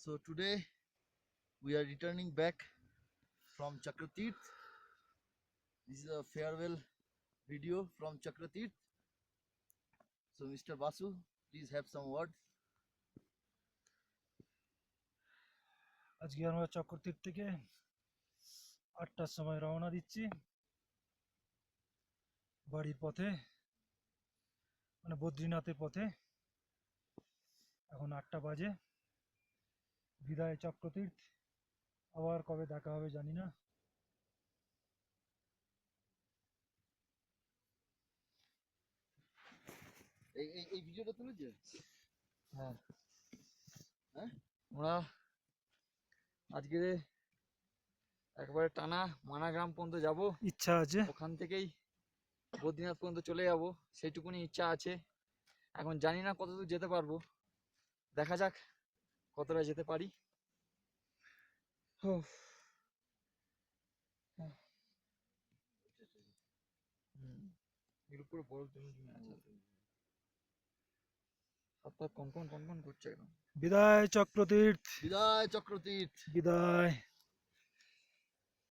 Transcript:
So today we are returning back from Chakratirth. This is a farewell video from Chakratirth. So Mr. Basu, please have some words. আজকে আমরা চক্রতীর্থ থেকে 8টার সময় রওনা দিচ্ছি বাড়ির পথে, মানে বদ্রীনাথের পথে। এখন 8টা বাজে। বিদায় চক্রতীর্থ, আবার কবে দেখা হবে জানি না। এই ভিডিওটা তুলেছে? হ্যাঁ, আমরা আজকে একবারে টানা মানা গ্রাম পর্যন্ত যাব। ইচ্ছা আছে, ওখান থেকেই বদ্রীনাথ পর্যন্ত চলে যাব, সেইটুকুনি ইচ্ছা আছে। এখন জানি না কতদূর যেতে পারবো, দেখা যাক কতটা যেতে পারি। এর উপরে বরফ জমে জমে আছে, হাত পা কনকন কনকন করছে একদম। বিদায় চক্রতীর্থ, বিদায় চক্রতীর্থ। বিদায়।